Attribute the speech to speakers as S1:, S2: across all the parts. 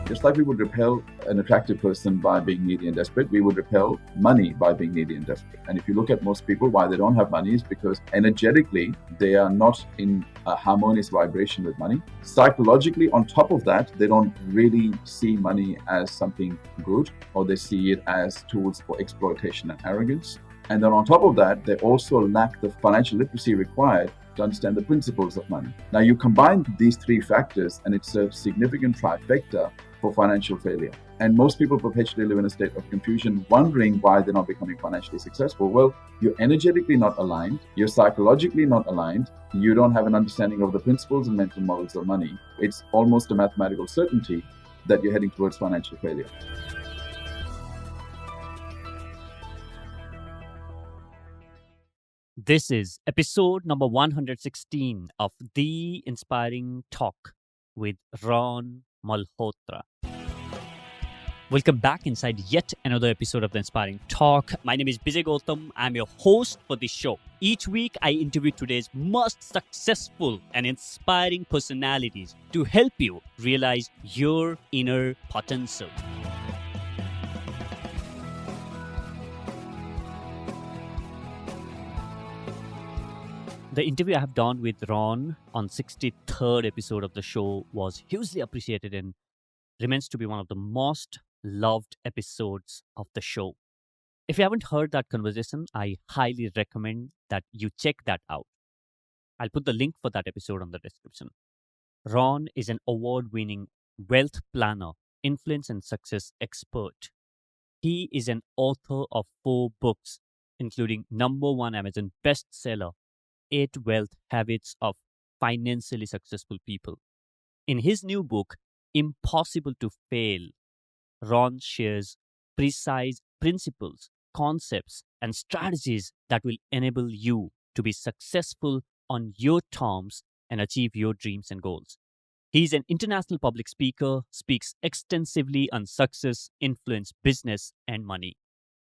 S1: Just like we would repel an attractive person by being needy and desperate, we would repel money by being needy and desperate. And if you look at most people, why they don't have money is because energetically, they are not in a harmonious vibration with money. Psychologically, on top of that, they don't really see money as something good, or they see it as tools for exploitation and arrogance. And then on top of that, they also lack the financial literacy required to understand the principles of money. Now, you combine these three factors, and it's a significant trifecta for financial failure. And most people perpetually live in a state of confusion, wondering why they're not becoming financially successful. Well, you're energetically not aligned, you're psychologically not aligned, you don't have an understanding of the principles and mental models of money. It's almost a mathematical certainty that you're heading towards financial failure.
S2: This is episode number 116 of The Inspiring Talk with Ron Malhotra. Welcome back inside yet another episode of The Inspiring Talk. My name is Bijay Gautam. I'm your host for this show. Each week, I interview today's most successful and inspiring personalities to help you realize your inner potential. The interview I have done with Ron on 63rd episode of the show was hugely appreciated and remains to be one of the most loved episodes of the show. If you haven't heard that conversation, I highly recommend that you check that out. I'll put the link for that episode on the description. Ron is an award-winning wealth planner, influence and success expert. He is an author of 4 books, including #1 Amazon bestseller, 8 Wealth Habits of Financially Successful People. In his new book, Impossible to Fail, Ron shares precise principles, concepts, and strategies that will enable you to be successful on your terms and achieve your dreams and goals. He is an international public speaker, speaks extensively on success, influence, business, and money.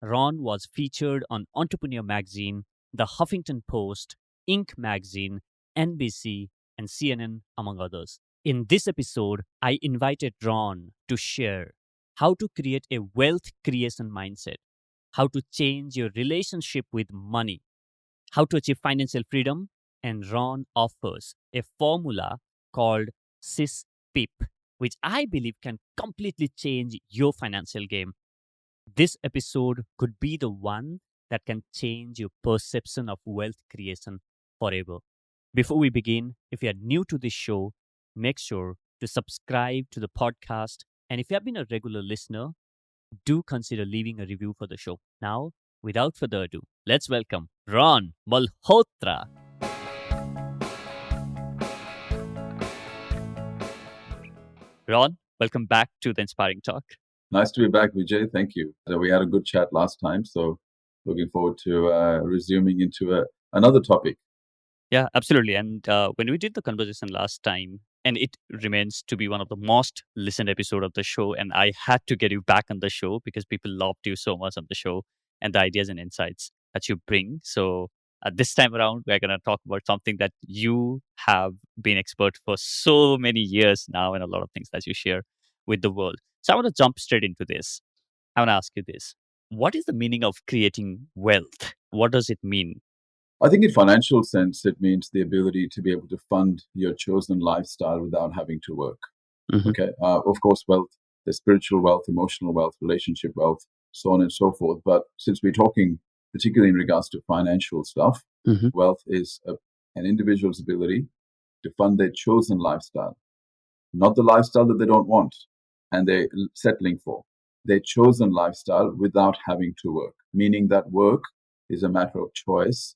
S2: Ron was featured on Entrepreneur Magazine, The Huffington Post, Inc. Magazine, NBC, and CNN, among others. In this episode, I invited Ron to share how to create a wealth creation mindset, how to change your relationship with money, how to achieve financial freedom, and Ron offers a formula called SIS-PIP, which I believe can completely change your financial game. This episode could be the one that can change your perception of wealth creation forever. Before we begin, if you are new to this show, make sure to subscribe to the podcast. And if you have been a regular listener, do consider leaving a review for the show. Now, without further ado, let's welcome Ron Malhotra. Ron, welcome back to The Inspiring Talk.
S1: Nice to be back, Vijay. Thank you. We had a good chat last time, so looking forward to resuming into another topic.
S2: Yeah, absolutely. And when we did the conversation last time, and it remains to be one of the most listened episode of the show, and I had to get you back on the show because people loved you so much on the show and the ideas and insights that you bring. So this time around, we're going to talk about something that you have been expert for so many years now, and a lot of things that you share with the world. So I want to jump straight into this. I want to ask you this. What is the meaning of creating wealth? What does it mean?
S1: I think in financial sense, it means the ability to be able to fund your chosen lifestyle without having to work.
S2: Mm-hmm.
S1: Okay. Of course, wealth, the spiritual wealth, emotional wealth, relationship wealth, so on and so forth. But since we're talking particularly in regards to financial stuff,
S2: Mm-hmm.
S1: wealth is an individual's ability to fund their chosen lifestyle, not the lifestyle that they don't want and they're settling for. Their chosen lifestyle without having to work, meaning that work is a matter of choice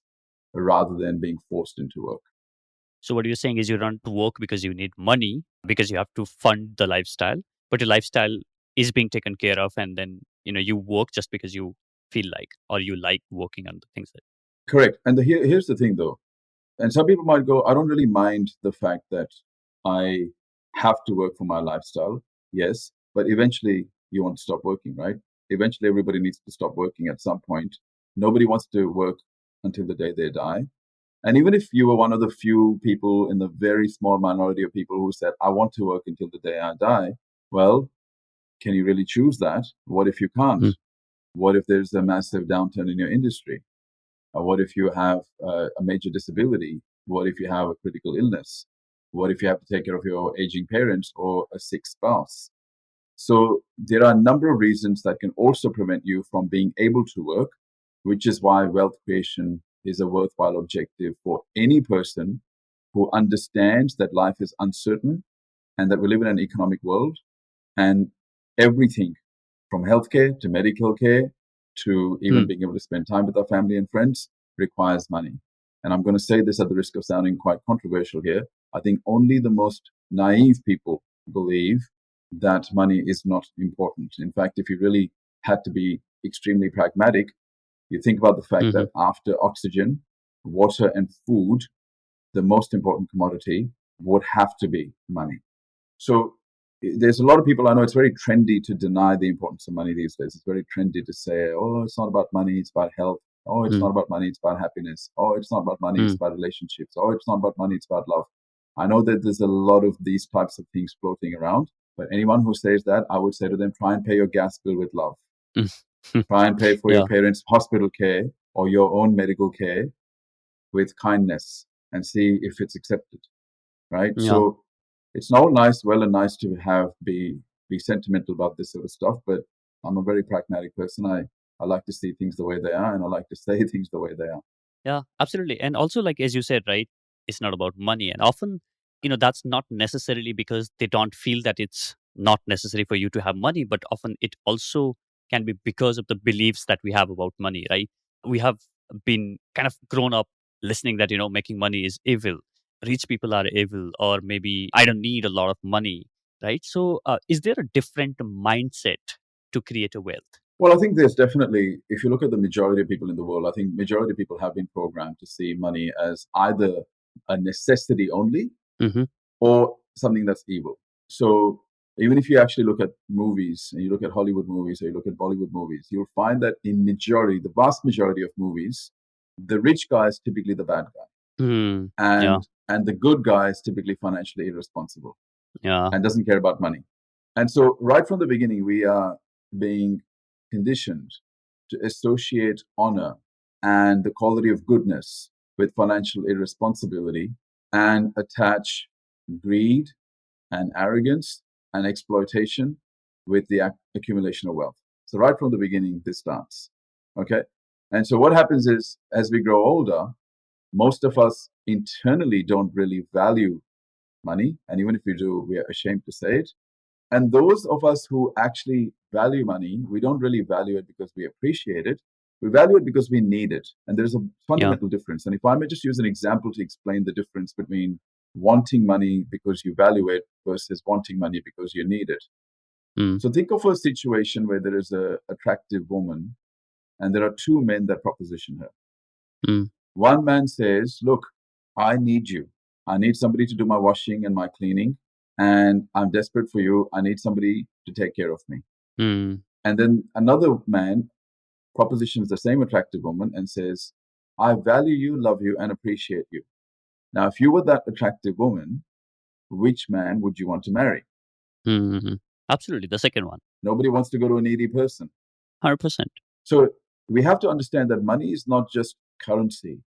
S1: rather than being forced into work.
S2: So what you're saying is you don't work because you need money, because you have to fund the lifestyle, but your lifestyle is being taken care of, and then you work just because you feel like, or you like working on the things that.
S1: Correct. And here's the thing though, and some people might go, I don't really mind the fact that I have to work for my lifestyle. Yes, but eventually you want to stop working, right? Eventually everybody needs to stop working at some point. Nobody wants to work until the day they die. And even if you were one of the few people in the very small minority of people who said, I want to work until the day I die, well, can you really choose that? What if you can't?
S2: Mm.
S1: What if there's a massive downturn in your industry? What if you have a major disability? What if you have a critical illness? What if you have to take care of your aging parents or a sick spouse? So there are a number of reasons that can also prevent you from being able to work, which is why wealth creation is a worthwhile objective for any person who understands that life is uncertain and that we live in an economic world, and everything from healthcare to medical care to even being able to spend time with our family and friends requires money. And I'm going to say this at the risk of sounding quite controversial here. I think only the most naive people believe that money is not important. In fact, if you really had to be extremely pragmatic, you think about the fact that after oxygen, water, and food, the most important commodity would have to be money. So there's a lot of people, I know it's very trendy to deny the importance of money these days. It's very trendy to say, oh, it's not about money, it's about health. Oh, it's not about money, it's about happiness. Oh, it's not about money, it's about relationships. Oh, it's not about money, it's about love. I know that there's a lot of these types of things floating around, but anyone who says that, I would say to them, try and pay your gas bill with love. Try and pay for your parents' hospital care or your own medical care with kindness and see if it's accepted, right? So it's all well and nice to be sentimental about this sort of stuff, but I'm a very pragmatic person. I like to see things the way they are, and I like to say things the way they are.
S2: Yeah, absolutely. And also, like, as you said, right, it's not about money. And often, that's not necessarily because they don't feel that it's not necessary for you to have money, but often it also can be because of the beliefs that we have about money, right? We have been kind of grown up listening that, making money is evil, rich people are evil, or maybe I don't need a lot of money, right? So, is there a different mindset to create a wealth?
S1: Well, I think there's definitely, if you look at the majority of people in the world, I think majority of people have been programmed to see money as either a necessity only or something that's evil. So even if you actually look at movies and you look at Hollywood movies or you look at Bollywood movies, you'll find that in the vast majority of movies, the rich guy is typically the bad guy,
S2: Yeah,
S1: and the good guy is typically financially irresponsible
S2: yeah.
S1: and doesn't care about money. And so right from the beginning, we are being conditioned to associate honor and the quality of goodness with financial irresponsibility and attach greed and arrogance and exploitation with the accumulation of wealth. So right from the beginning, this starts. Okay. And so what happens is, as we grow older, most of us internally don't really value money. And even if we do, we are ashamed to say it. And those of us who actually value money, we don't really value it because we appreciate it. We value it because we need it. And there's a
S2: Yeah.
S1: fundamental difference. And if I may just use an example to explain the difference between wanting money because you value it versus wanting money because you need it.
S2: Mm.
S1: So think of a situation where there is an attractive woman and there are two men that proposition her.
S2: Mm.
S1: One man says, look, I need you. I need somebody to do my washing and my cleaning. And I'm desperate for you. I need somebody to take care of me.
S2: Mm.
S1: And then another man propositions the same attractive woman and says, I value you, love you, and appreciate you. Now, if you were that attractive woman, which man would you want to marry?
S2: Mm. Absolutely. The second one.
S1: Nobody wants to go to a needy person.
S2: 100%.
S1: So we have to understand that money is not just currency.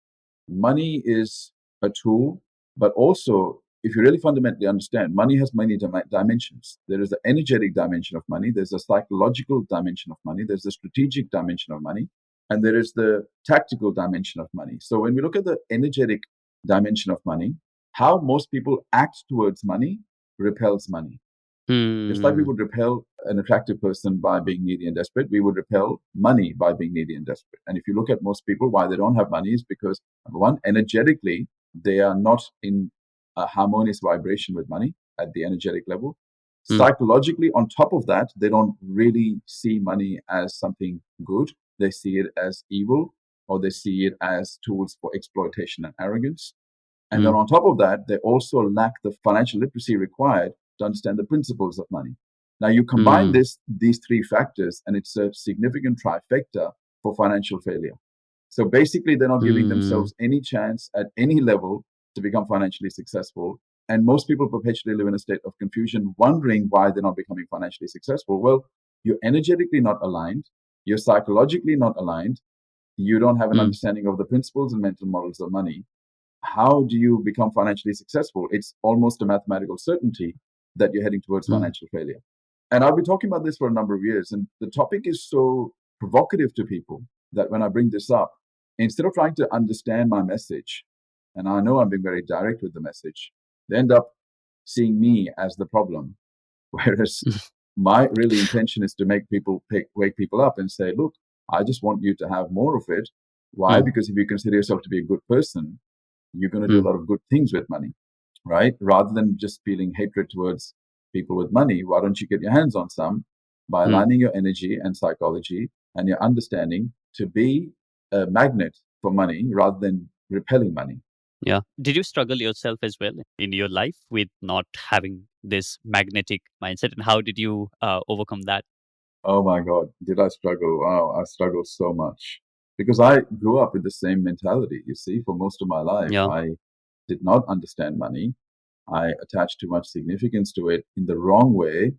S1: Money is a tool, but also, if you really fundamentally understand, money has many dimensions. There is the energetic dimension of money, there's a psychological dimension of money, there's the strategic dimension of money, and there is the tactical dimension of money. So when we look at the energetic dimension of money, how most people act towards money repels money. Just like we
S2: Mm.
S1: would repel an attractive person by being needy and desperate, we would repel money by being needy and desperate. And if you look at most people, why they don't have money is because, number one, energetically, they are not in a harmonious vibration with money at the energetic level.
S2: Mm.
S1: Psychologically, on top of that, they don't really see money as something good. They see it as evil, or they see it as tools for exploitation and arrogance. And then
S2: Mm.
S1: on top of that, they also lack the financial literacy required to understand the principles of money. Now you combine
S2: Mm.
S1: these three factors, and it's a significant trifecta for financial failure. So basically, they're not giving
S2: Mm.
S1: themselves any chance at any level to become financially successful And most people perpetually live in a state of confusion, wondering why they're not becoming financially successful. Well, you're energetically not aligned, you're psychologically not aligned, you don't have an
S2: Mm.
S1: understanding of the principles and mental models of money. How do you become financially successful? It's almost a mathematical certainty that you're heading towards
S2: Mm.
S1: financial failure. And I've been talking about this for a number of years, and the topic is so provocative to people that when I bring this up, instead of trying to understand my message, and I know I'm being very direct with the message, they end up seeing me as the problem. Whereas my really intention is to wake people up and say, look, I just want you to have more of it. Why?
S2: Mm.
S1: Because if you consider yourself to be a good person, you're going to do a
S2: Mm.
S1: lot of good things with money, right? Rather than just feeling hatred towards people with money, why don't you get your hands on some by
S2: Mm.
S1: aligning your energy and psychology and your understanding to be a magnet for money rather than repelling money?
S2: Yeah. Did you struggle yourself as well in your life with not having this magnetic mindset? And how did you overcome that?
S1: Oh my God, did I struggle? Wow, I struggled so much because I grew up with the same mentality. You see, for most of my life,
S2: Yeah.
S1: I did not understand money. I attached too much significance to it in the wrong way.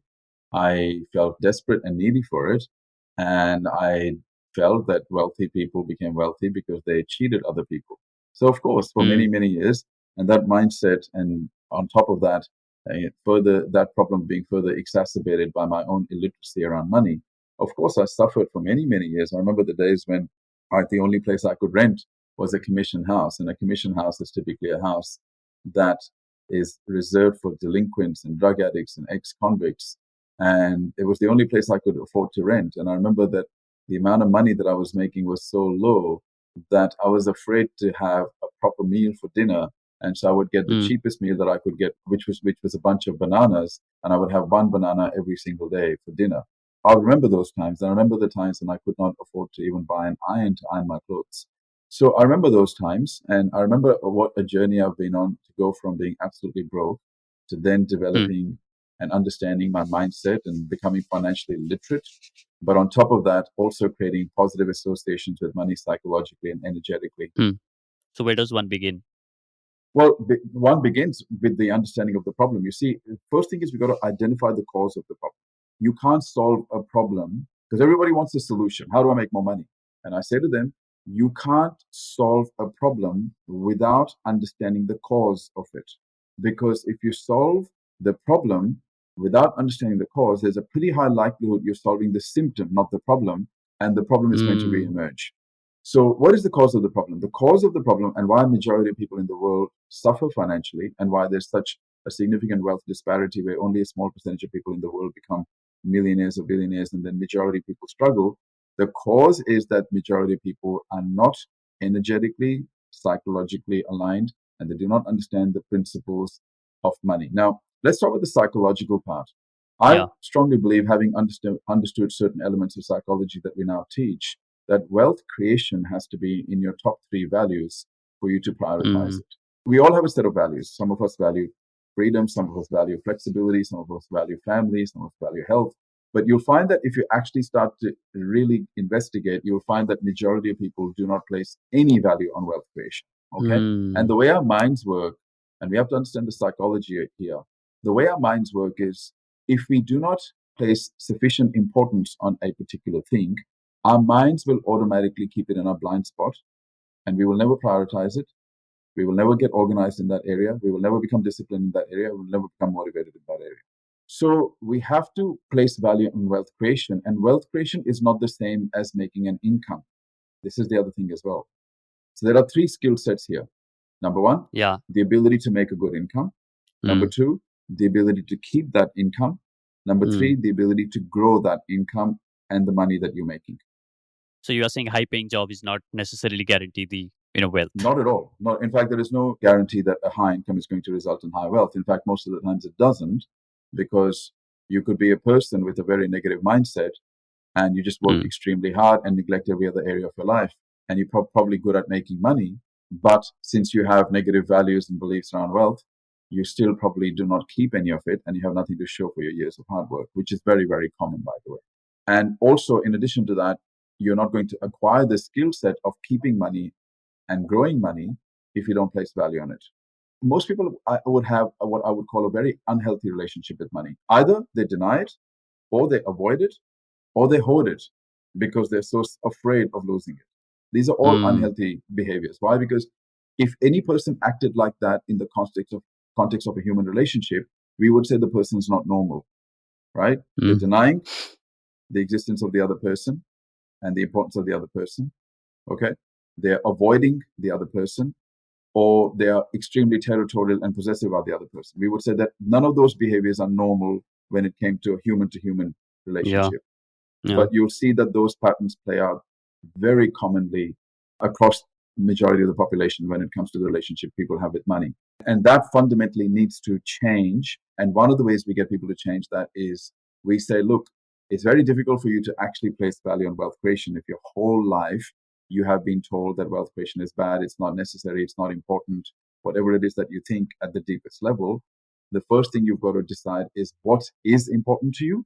S1: I felt desperate and needy for it. And I felt that wealthy people became wealthy because they cheated other people. So, of course, for
S2: Mm.
S1: many, many years, and that mindset, and on top of that, further that problem being further exacerbated by my own illiteracy around money. Of course, I suffered for many, many years. I remember the days when the only place I could rent was a commission house, and a commission house is typically a house that is reserved for delinquents and drug addicts and ex-convicts, and it was the only place I could afford to rent. And I remember that the amount of money that I was making was so low that I was afraid to have a proper meal for dinner. And so I would get the
S2: Mm.
S1: cheapest meal that I could get, which was a bunch of bananas, and I would have one banana every single day for dinner. I remember those times. And I remember the times when I could not afford to even buy an iron to iron my clothes. So I remember those times, and I remember what a journey I've been on to go from being absolutely broke to then
S2: Mm.
S1: developing and understanding my mindset and becoming financially literate. But on top of that, also creating positive associations with money psychologically and energetically.
S2: Mm. So where does one begin?
S1: Well, one begins with the understanding of the problem. You see, the first thing is we've got to identify the cause of the problem. You can't solve a problem because everybody wants a solution. How do I make more money? And I say to them, you can't solve a problem without understanding the cause of it. Because if you solve the problem without understanding the cause, there's a pretty high likelihood you're solving the symptom, not the problem, and the problem is going to
S2: Mm.
S1: reemerge. So, what is the cause of the problem? The cause of the problem, and why a majority of people in the world suffer financially, and why there's such a significant wealth disparity where only a small percentage of people in the world become millionaires or billionaires, and then majority of people struggle. The cause is that majority of people are not energetically, psychologically aligned, and they do not understand the principles of money. Now, let's start with the psychological part. I
S2: Yeah.
S1: strongly believe, having understood certain elements of psychology that we now teach, that wealth creation has to be in your top three values for you to prioritize
S2: Mm.
S1: it. We all have a set of values. Some of us value freedom, some of us value flexibility, some of us value family, some of us value health. But you'll find that if you actually start to really investigate, you'll find that majority of people do not place any value on wealth creation. Okay? And
S2: Mm.
S1: the way our minds work, and we have to understand the psychology here, the way our minds work is if we do not place sufficient importance on a particular thing, our minds will automatically keep it in a blind spot and we will never prioritize it. We will never get organized in that area. We will never become disciplined in that area. We will never become motivated in that area. So we have to place value on wealth creation. And wealth creation is not the same as making an income. This is the other thing as well. So there are three skill sets here. Number one,
S2: Yeah.
S1: the ability to make a good income. Number
S2: Mm.
S1: two, the ability to keep that income. Number
S2: Mm.
S1: three, the ability to grow that income and the money that you're making.
S2: So you are saying high paying job is not necessarily guarantee the wealth.
S1: Not at all. Not, in fact, there is no guarantee that a high income is going to result in high wealth. In fact, most of the times it doesn't, because you could be a person with a very negative mindset and you just work
S2: Mm.
S1: extremely hard and neglect every other area of your life. And you're probably good at making money. But since you have negative values and beliefs around wealth, you still probably do not keep any of it and you have nothing to show for your years of hard work, which is very, very common, by the way. And also, in addition to that, you're not going to acquire the skill set of keeping money and growing money if you don't place value on it. most people would have what I would call a very unhealthy relationship with money. Either they deny it, or they avoid it, or they hoard it because they're so afraid of losing it. These are all
S2: Mm.
S1: unhealthy behaviors. Why? Because if any person acted like that in the context of a human relationship, we would say the person is not normal, right? They're
S2: Mm.
S1: denying the existence of the other person and the importance of the other person. Okay, they're avoiding the other person, or they are extremely territorial and possessive about the other person. We would say that none of those behaviors are normal when it came to a human
S2: Yeah.
S1: relationship.
S2: Yeah.
S1: But you'll see that those patterns play out very commonly across majority of the population when it comes to the relationship people have with money. And that fundamentally needs to change. And one of the ways we get people to change that is we say, look, it's very difficult for you to actually place value on wealth creation if your whole life you have been told that wealth creation is bad, it's not necessary, it's not important, whatever it is that you think at the deepest level. The first thing you've got to decide is what is important to you,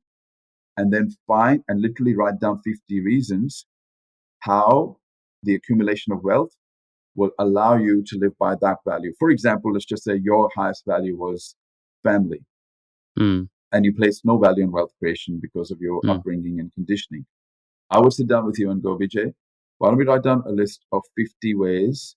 S1: and then find and literally write down 50 reasons how the accumulation of wealth will allow you to live by that value. For example, let's just say your highest value was family,
S2: Mm.
S1: and you place no value in wealth creation because of your
S2: Mm.
S1: upbringing and conditioning. I would sit down with you and go, Vijay, why don't we write down a list of 50 ways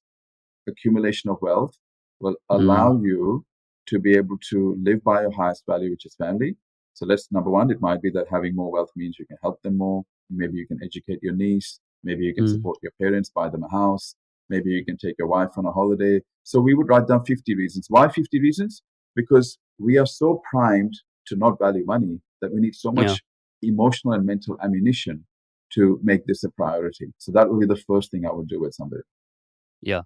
S1: accumulation of wealth will
S2: Mm.
S1: allow you to be able to live by your highest value, which is family. So let's, number one, it might be that having more wealth means you can help them more. Maybe you can educate your niece. Maybe you can
S2: Mm.
S1: support your parents, buy them a house. Maybe you can take your wife on a holiday. So we would write down 50 reasons. Why 50 reasons? Because we are so primed to not value money that we need so
S2: Yeah.
S1: much emotional and mental ammunition to make this a priority. So that would be the first thing I would do with somebody.
S2: Yeah.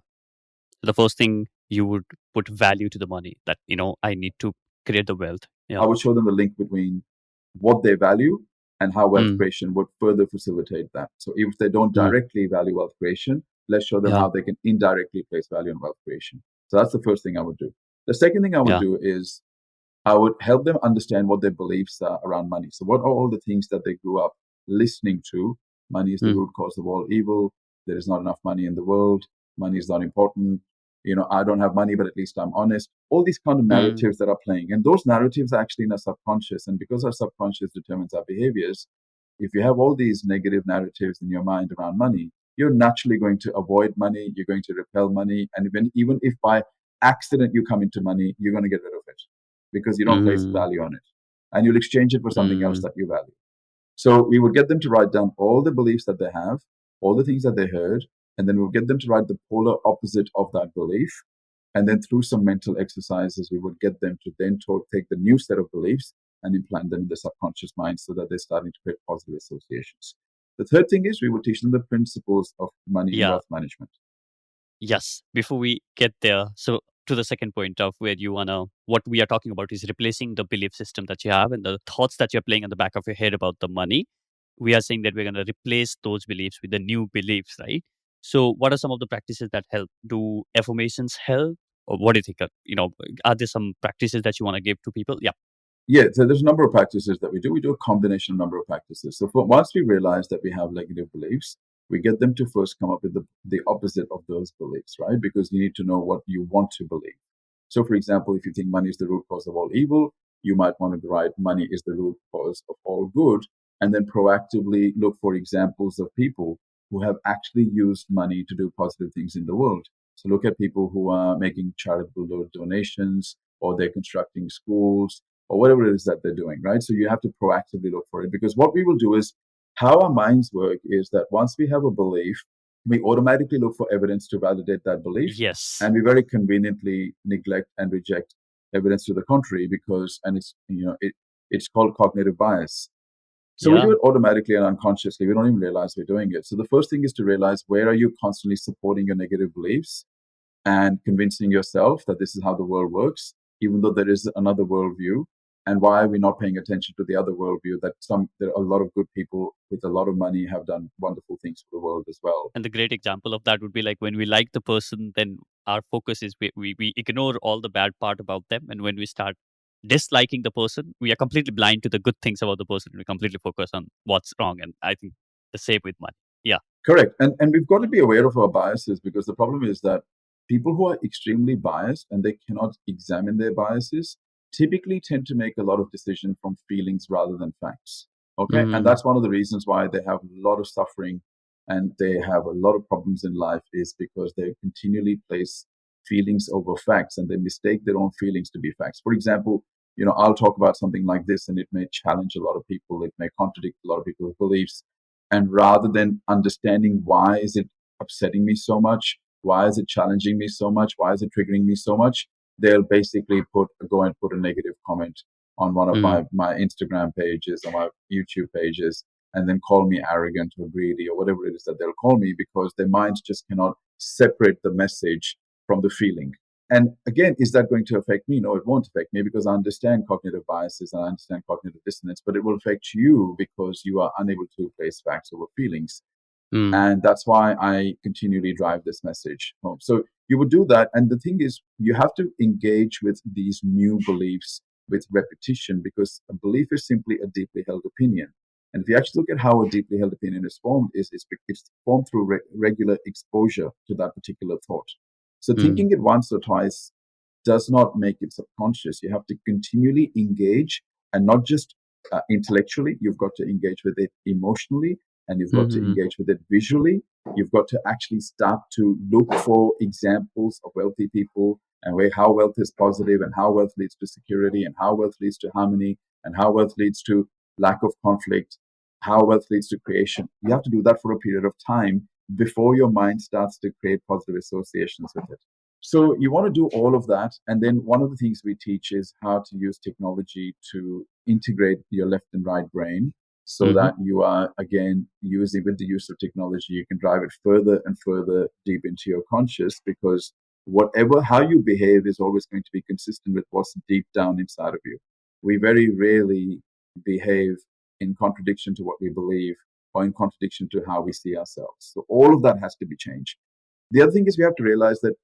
S2: The first thing you would put value to the money that, I need to create the wealth.
S1: I
S2: Yeah.
S1: would show them the link between what they value and how wealth
S2: Mm.
S1: creation would further facilitate that. So if they don't
S2: Mm.
S1: directly value wealth creation, let's show them
S2: Yeah.
S1: how they can indirectly place value in wealth creation. So that's the first thing I would do. The second thing I would
S2: Yeah.
S1: do is I would help them understand what their beliefs are around money. So, what are all the things that they grew up listening to? Money is the
S2: Mm.
S1: root cause of all evil. There is not enough money in the world. Money is not important. I don't have money, but at least I'm honest. All these kind of
S2: Mm.
S1: narratives that are playing. And those narratives are actually in our subconscious. And because our subconscious determines our behaviors, if you have all these negative narratives in your mind around money, you're naturally going to avoid money. You're going to repel money. And even if by accident you come into money, you're going to get rid of it because you don't place
S2: Mm.
S1: value on it. And you'll exchange it for something else
S2: Mm.
S1: that you value. So we would get them to write down all the beliefs that they have, all the things that they heard, and then we'll get them to write the polar opposite of that belief. And then through some mental exercises, we would get them to then take the new set of beliefs and implant them in the subconscious mind so that they're starting to create positive associations. The third thing is we would teach them the principles of money and
S2: Yeah.
S1: wealth management.
S2: Yes. Before we get there, so to the second point of where what we are talking about is replacing the belief system that you have and the thoughts that you're playing in the back of your head about the money. We are saying that we're going to replace those beliefs with the new beliefs, right? So, what are some of the practices that help? Do affirmations help? Or what do you think? Are there some practices that you want to give to people? Yeah.
S1: Yeah, so there's a number of practices that we do. We do a combination of number of practices. So once we realize that we have negative beliefs, we get them to first come up with the opposite of those beliefs, right? Because you need to know what you want to believe. So, for example, if you think money is the root cause of all evil, you might want to write money is the root cause of all good, and then proactively look for examples of people who have actually used money to do positive things in the world. So look at people who are making charitable donations, or they're constructing schools, or whatever it is that they're doing, right? So you have to proactively look for it, because what we will do is how our minds work is that once we have a belief, we automatically look for evidence to validate that belief,
S2: Yes.
S1: and we very conveniently neglect and reject evidence to the contrary and it's called cognitive bias. So we do
S2: Yeah.
S1: it automatically and unconsciously. We don't even realize we're doing it. So the first thing is to realize, where are you constantly supporting your negative beliefs and convincing yourself that this is how the world works, even though there is another worldview. And why are we not paying attention to the other worldview, that there are a lot of good people with a lot of money have done wonderful things for the world as well.
S2: And the great example of that would be like when we like the person, then our focus is we ignore all the bad part about them. And when we start disliking the person, we are completely blind to the good things about the person. We completely focus on what's wrong. And I think the same with money. Yeah.
S1: Correct. And we've got to be aware of our biases, because the problem is that people who are extremely biased and they cannot examine their biases typically tend to make a lot of decisions from feelings rather than facts. Okay. And
S2: Mm.
S1: that's one of the reasons why they have a lot of suffering and they have a lot of problems in life, is because they continually place feelings over facts and they mistake their own feelings to be facts. For example, I'll talk about something like this and it may challenge a lot of people. It may contradict a lot of people's beliefs. And rather than understanding why is it upsetting me so much, why is it challenging me so much, why is it triggering me so much, they'll basically go and put a negative comment on one of
S2: Mm.
S1: my Instagram pages or my YouTube pages, and then call me arrogant or greedy or whatever it is that they'll call me, because their minds just cannot separate the message from the feeling. And again, is that going to affect me? No, it won't affect me, because I understand cognitive biases and I understand cognitive dissonance, but it will affect you because you are unable to place facts over feelings.
S2: Mm.
S1: And that's why I continually drive this message home. So you would do that. And the thing is, you have to engage with these new beliefs with repetition, because a belief is simply a deeply held opinion. And if you actually look at how a deeply held opinion is formed, it's formed through regular exposure to that particular thought. So
S2: Mm.
S1: thinking it once or twice does not make it subconscious. You have to continually engage, and not just intellectually. You've got to engage with it emotionally, and you've got to
S2: Mm.
S1: engage with it visually. You've got to actually start to look for examples of wealthy people and how wealth is positive and how wealth leads to security and how wealth leads to harmony and how wealth leads to lack of conflict, how wealth leads to creation. You have to do that for a period of time before your mind starts to create positive associations with it. So you want to do all of that. And then one of the things we teach is how to use technology to integrate your left and right brain, so
S2: Mm-hmm.
S1: that you are, again, using, with the use of technology, you can drive it further and further deep into your conscious, because how you behave is always going to be consistent with what's deep down inside of you. We very rarely behave in contradiction to what we believe or in contradiction to how we see ourselves. So all of that has to be changed. The other thing is, we have to realize that,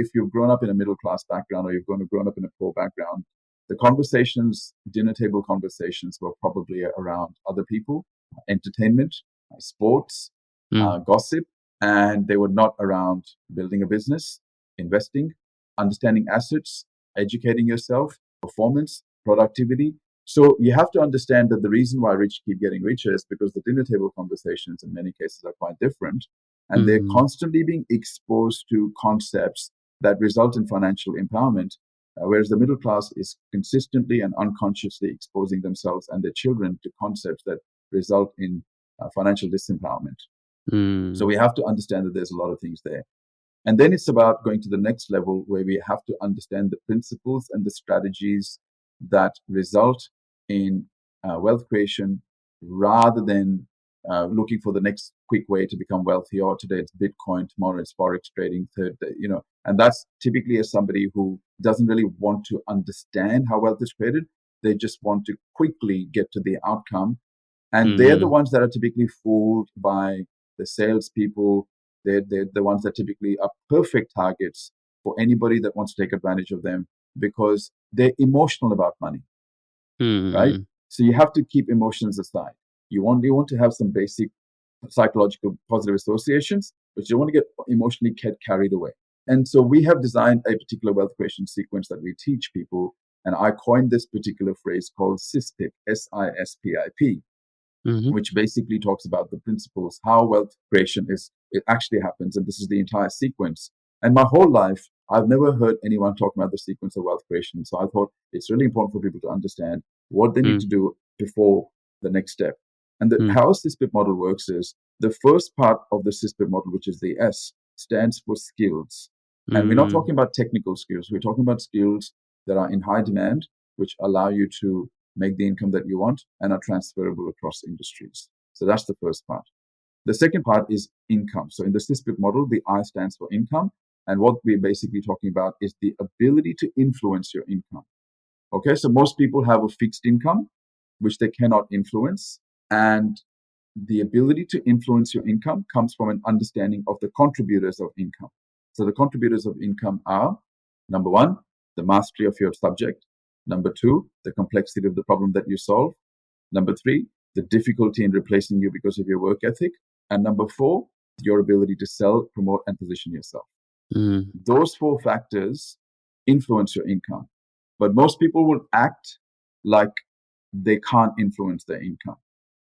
S1: if you've grown up in a middle class background or you've grown up in a poor background, the conversations, dinner table conversations, were probably around other people, entertainment, sports,
S2: Mm.
S1: gossip, and they were not around building a business, investing, understanding assets, educating yourself, performance, productivity. So you have to understand that the reason why rich keep getting richer is because the dinner table conversations in many cases are quite different, and they're
S2: Mm.
S1: constantly being exposed to concepts that result in financial empowerment, whereas the middle class is consistently and unconsciously exposing themselves and their children to concepts that result in financial disempowerment. So
S2: Mm.
S1: we have to understand that there's a lot of things there. And then it's about going to the next level, where we have to understand the principles and the strategies that result in wealth creation, rather than looking for the next quick way to become wealthy. Or today it's Bitcoin, tomorrow it's Forex trading, third day, and that's typically as somebody who doesn't really want to understand how wealth is created. They just want to quickly get to the outcome. And they're the
S2: Mm.
S1: ones that are typically fooled by the salespeople. They're the ones that typically are perfect targets for anybody that wants to take advantage of them, because they're emotional about money, right?
S2: Mm.
S1: So you have to keep emotions aside. You want to have some basic psychological positive associations, but you don't want to get emotionally carried away. And so we have designed a particular wealth creation sequence that we teach people. And I coined this particular phrase called SISPIP, SISPIP,
S2: Mm-hmm.
S1: which basically talks about the principles, how wealth creation it actually happens. And this is the entire sequence. And my whole life, I've never heard anyone talk about the sequence of wealth creation. So I thought it's really important for people to understand what they need
S2: Mm.
S1: to do before the next step. And
S2: Mm.
S1: how a SISPIP model works is, the first part of the SISPIP model, which is the S, stands for skills. And we're not
S2: Mm.
S1: talking about technical skills. We're talking about skills that are in high demand, which allow you to make the income that you want and are transferable across industries. So that's the first part. The second part is income. So in the SISPIP model, the I stands for income. And what we're basically talking about is the ability to influence your income. Okay, so most people have a fixed income, which they cannot influence. And the ability to influence your income comes from an understanding of the contributors of income. So the contributors of income are: number one, the mastery of your subject; number two, the complexity of the problem that you solve; number three, the difficulty in replacing you because of your work ethic; and number four, your ability to sell, promote, and position yourself. Those four factors influence your income. But most people will act like they can't influence their income.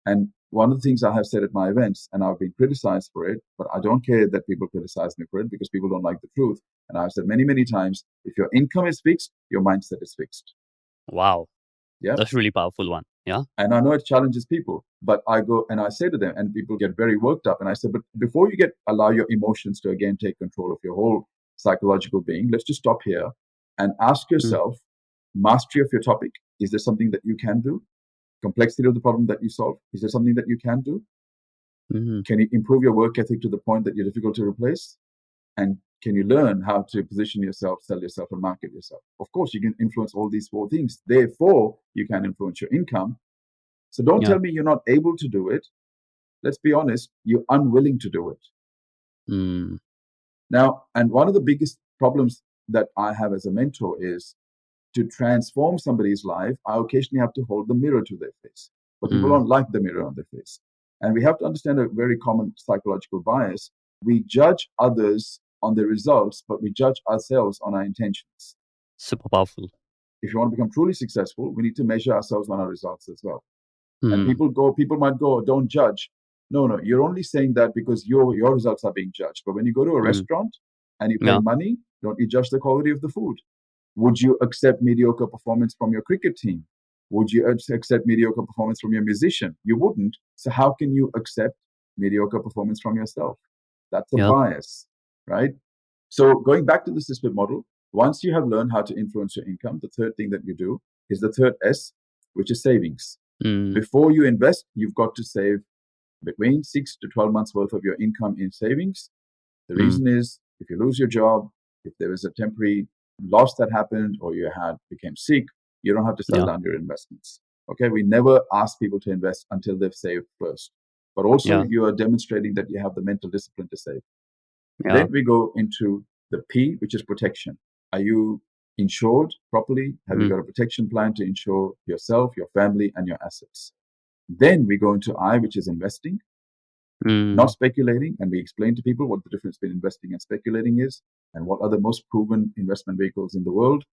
S1: And one of the things I have said at my events, and I've been criticized for it, but I don't care that people criticize me for it because people don't like the truth. And I've said many, many times, if your income is fixed, your mindset is fixed.
S2: Wow.
S1: Yeah.
S2: That's a really powerful one. Yeah.
S1: And I know it challenges people, but I go and I say to them, and people get very worked up. And I said, but before you allow your emotions to again take control of your whole psychological being, let's just stop here and ask yourself, mastery of your topic, is there something that you can do? Complexity of the problem that you solve, is there something that you can do? Can you improve your work ethic to the point that you're difficult to replace? And can you learn how to position yourself, sell yourself, and market yourself? Of course, you can influence all these four things. Therefore, you can influence your income. So don't tell me you're not able to do it. Let's be honest, you're unwilling to do it. Now, and one of the biggest problems that I have as a mentor is to transform somebody's life, I occasionally have to hold the mirror to their face. But people don't like the mirror on their face. And we have to understand a very common psychological bias. We judge others on the results, but we judge ourselves on our intentions.
S2: Super powerful.
S1: If you want to become truly successful, we need to measure ourselves on our results as well. And people might go, don't judge. No, you're only saying that because your results are being judged. But when you go to a restaurant and you pay money, don't you judge the quality of the food? Would you accept mediocre performance from your cricket team? Would you accept mediocre performance from your musician? You wouldn't. So how can you accept mediocre performance from yourself? That's a bias, right? So going back to the system model, once you have learned how to influence your income, the third thing that you do is the third S, which is savings. Before you invest, you've got to save between 6 to 12 months worth of your income in savings. The reason is if you lose your job, if there is a temporary loss that happened or you became sick, you don't have to sell down your investments. Okay, we never ask people to invest until they've saved first. But also you are demonstrating that you have the mental discipline to save. Then we go into the P, which is protection. Are you insured properly? Have you got a protection plan to insure yourself, your family, and your assets? Then we go into I, which is investing, not speculating. And we explain to people what the difference between investing and speculating is and what are the most proven investment vehicles in the world.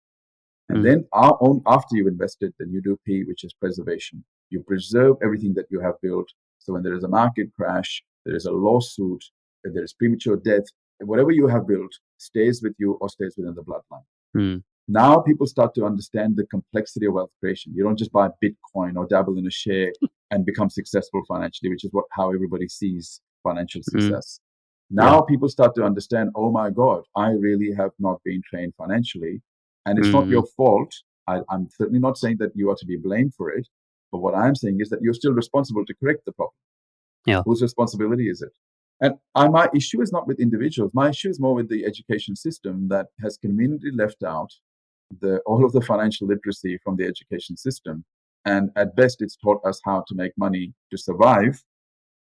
S1: And then after you've invested, then you do P, which is preservation. You preserve everything that you have built. So when there is a market crash, there is a lawsuit, there is premature death, whatever you have built stays with you or stays within the bloodline. Now people start to understand the complexity of wealth creation. You don't just buy Bitcoin or dabble in a share and become successful financially, which is how everybody sees financial success. Now people start to understand, oh my God, I really have not been trained financially. And it's not your fault. I'm certainly not saying that you are to be blamed for it. But what I'm saying is that you're still responsible to correct the problem. Whose responsibility is it? And my issue is not with individuals. My issue is more with the education system that has conveniently left out all of the financial literacy from the education system. And at best, it's taught us how to make money to survive,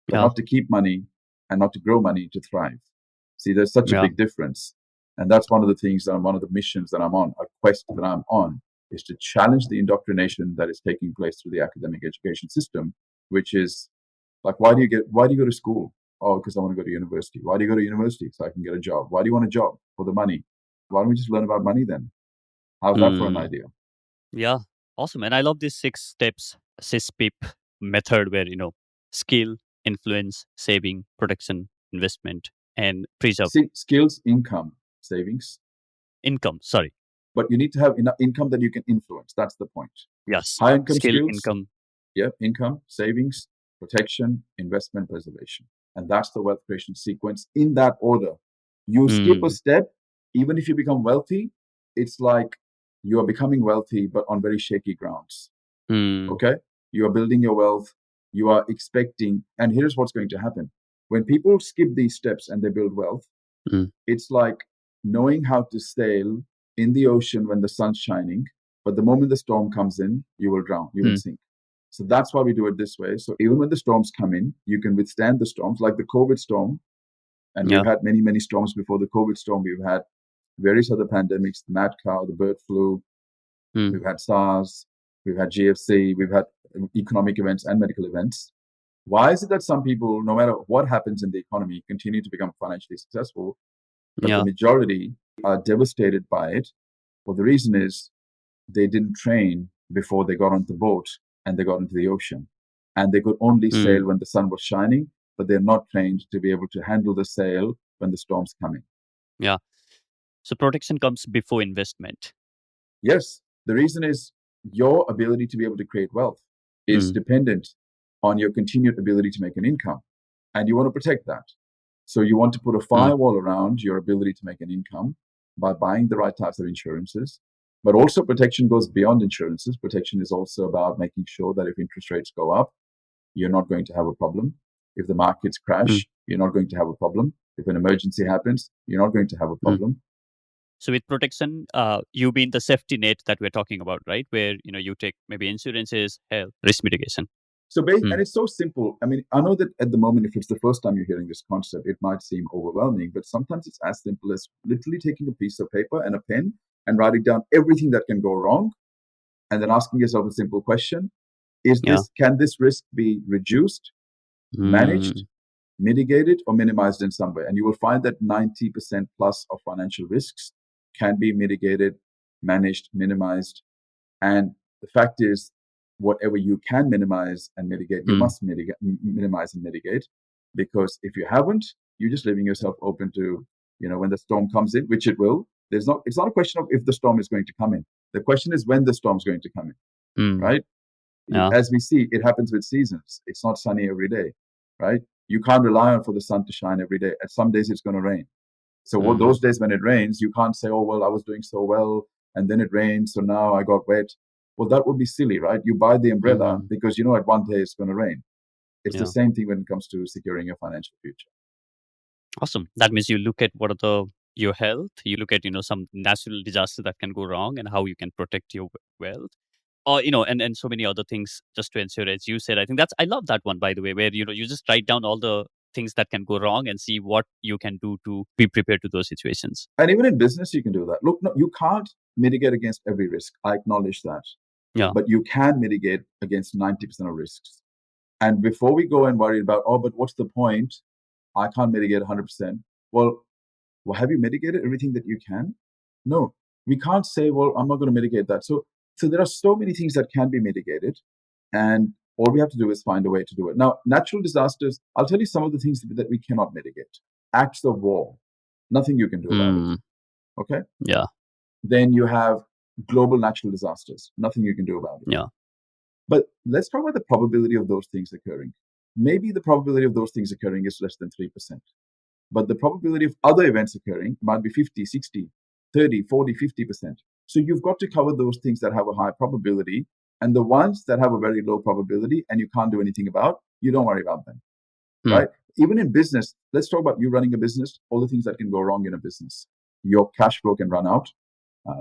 S1: but not to keep money and not to grow money to thrive. See, there's such a big difference. And that's one of the things that one of the missions that I'm on, a quest that I'm on, is to challenge the indoctrination that is taking place through the academic education system, which is like, why do you go to school? Oh, because I want to go to university. Why do you go to university? So I can get a job. Why do you want a job? For the money. Why don't we just learn about money then? How's that for an idea?
S2: Yeah, awesome. And I love this 6 steps SISPIP method where, skill, influence, saving, protection, investment, and preserve.
S1: Skills, income, savings.
S2: Income, sorry.
S1: But you need to have enough income that you can influence. That's the point.
S2: Yes.
S1: High income
S2: skill,
S1: skills.
S2: Income.
S1: Yeah, income, savings, protection, investment, preservation. And that's the wealth creation sequence in that order. You skip a step, even if you become wealthy, it's like you are becoming wealthy, but on very shaky grounds. Okay? You are building your wealth. You are expecting, and here's what's going to happen. When people skip these steps and they build wealth, it's like knowing how to sail in the ocean when the sun's shining, but the moment the storm comes in, you will drown, you will sink. So that's why we do it this way. So even when the storms come in, you can withstand the storms, like the COVID storm. And we've had many, many storms before the COVID storm. We've had various other pandemics, the mad cow, the bird flu. We've had SARS. We've had GFC. We've had economic events and medical events. Why is it that some people, no matter what happens in the economy, continue to become financially successful? but the majority are devastated by it. Well, the reason is they didn't train before they got on the boat and they got into the ocean. And they could only sail when the sun was shining, but they're not trained to be able to handle the sail when the storm's coming.
S2: Yeah. So protection comes before investment.
S1: Yes. The reason is your ability to be able to create wealth is dependent on your continued ability to make an income. And you want to protect that. So you want to put a firewall around your ability to make an income by buying the right types of insurances. But also protection goes beyond insurances. Protection is also about making sure that if interest rates go up, you're not going to have a problem. If the markets crash, you're not going to have a problem. If an emergency happens, you're not going to have a problem.
S2: So with protection, you mean the safety net that we're talking about, right? Where you take maybe insurances, health, risk mitigation.
S1: So, and it's so simple. I mean, I know that at the moment, if it's the first time you're hearing this concept, it might seem overwhelming, but sometimes it's as simple as literally taking a piece of paper and a pen and writing down everything that can go wrong, and then asking yourself a simple question: can this risk be reduced, managed, mitigated, or minimized in some way? And you will find that 90% plus of financial risks can be mitigated, managed, minimized. And the fact is, whatever you can minimize and mitigate, you must minimize and mitigate, because if you haven't, you're just leaving yourself open to, when the storm comes in, which it will. It's not a question of if the storm is going to come in. The question is when the storm is going to come in, right?
S2: Yeah.
S1: As we see, it happens with seasons. It's not sunny every day, right? You can't rely on for the sun to shine every day. At some days, it's going to rain. So those days when it rains, you can't say, oh, well, I was doing so well, and then it rained, so now I got wet. Well, that would be silly, right? You buy the umbrella because you know at one day it's going to rain. It's the same thing when it comes to securing your financial future.
S2: Awesome. That means you look at your health, you look at, some natural disaster that can go wrong and how you can protect your wealth. Or, and so many other things just to ensure, as you said. I love that one, by the way, where, you just write down all the things that can go wrong and see what you can do to be prepared to those situations.
S1: And even in business, you can do that. Look, no, you can't mitigate against every risk. I acknowledge that.
S2: Yeah.
S1: But you can mitigate against 90% of risks. And before we go and worry about, but what's the point? I can't mitigate 100%. Well, have you mitigated everything that you can? No, we can't say, well, I'm not going to mitigate that. So there are so many things that can be mitigated, and all we have to do is find a way to do it. Now, natural disasters, I'll tell you some of the things that we cannot mitigate. Acts of war, nothing you can do about it. Okay?
S2: Yeah.
S1: Then you have global natural disasters, nothing you can do about it.
S2: Yeah.
S1: But let's talk about the probability of those things occurring. Maybe the probability of those things occurring is less than 3%. But the probability of other events occurring might be 50, 60, 30, 40, 50%. So you've got to cover those things that have a high probability, and the ones that have a very low probability and you can't do anything about, you don't worry about them, right? Even in business, let's talk about you running a business, all the things that can go wrong in a business. Your cash flow can run out.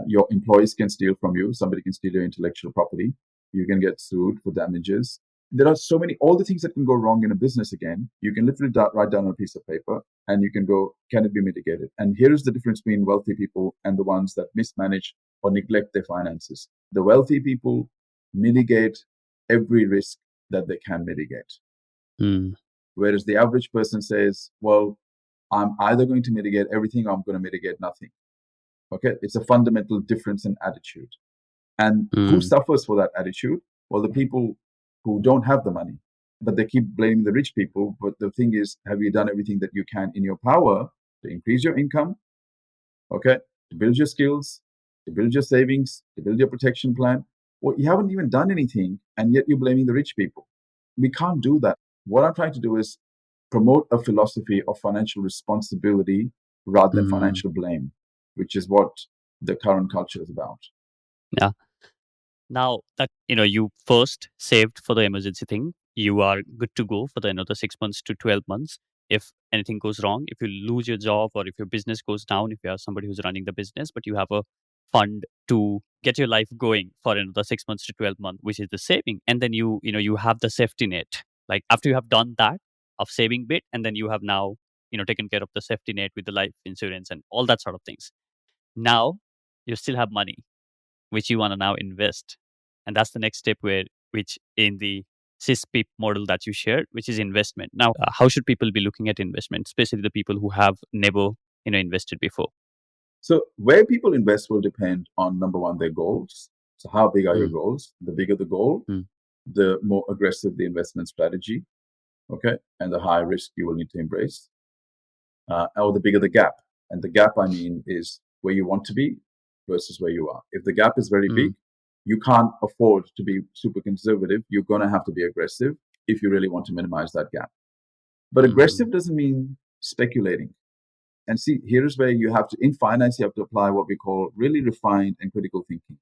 S1: Your employees can steal from you. Somebody can steal your intellectual property. You can get sued for damages. There are so many, all the things that can go wrong in a business again, you can literally write down on a piece of paper and you can go, can it be mitigated? And here is the difference between wealthy people and the ones that mismanage or neglect their finances. The wealthy people mitigate every risk that they can mitigate. Whereas the average person says, well, I'm either going to mitigate everything or I'm going to mitigate nothing. Okay, it's a fundamental difference in attitude. And who suffers for that attitude? Well, the people who don't have the money, but they keep blaming the rich people. But the thing is, have you done everything that you can in your power to increase your income? Okay, to build your skills, to build your savings, to build your protection plan? Well, you haven't even done anything, and yet you're blaming the rich people. We can't do that. What I'm trying to do is promote a philosophy of financial responsibility rather than financial blame, which is what the current culture is about.
S2: Yeah. Now that you first saved for the emergency thing, you are good to go for the another 6 months to 12 months. If anything goes wrong, if you lose your job or if your business goes down, if you are somebody who's running the business, but you have a fund to get your life going for another 6 months to 12 months, which is the saving, and then you have the safety net. Like after you have done that of saving bit, and then you have now taken care of the safety net with the life insurance and all that sort of things. Now you still have money which you want to now invest. And that's the next step which in the CISPIP model that you shared, which is investment. Now, how should people be looking at investment, especially the people who have never invested before?
S1: So where people invest will depend on, number one, their goals. So how big are your
S2: Mm,
S1: goals? The bigger the goal,
S2: mm,
S1: the more aggressive the investment strategy, okay, and the higher risk you will need to embrace, or the bigger the gap. And the gap, I mean, is where you want to be versus where you are. If the gap is very big,
S2: mm,
S1: you can't afford to be super conservative. You're going to have to be aggressive if you really want to minimize that gap. But
S2: mm,
S1: aggressive doesn't mean speculating. And see, here's where you have to, in finance, you have to apply what we call really refined and critical thinking.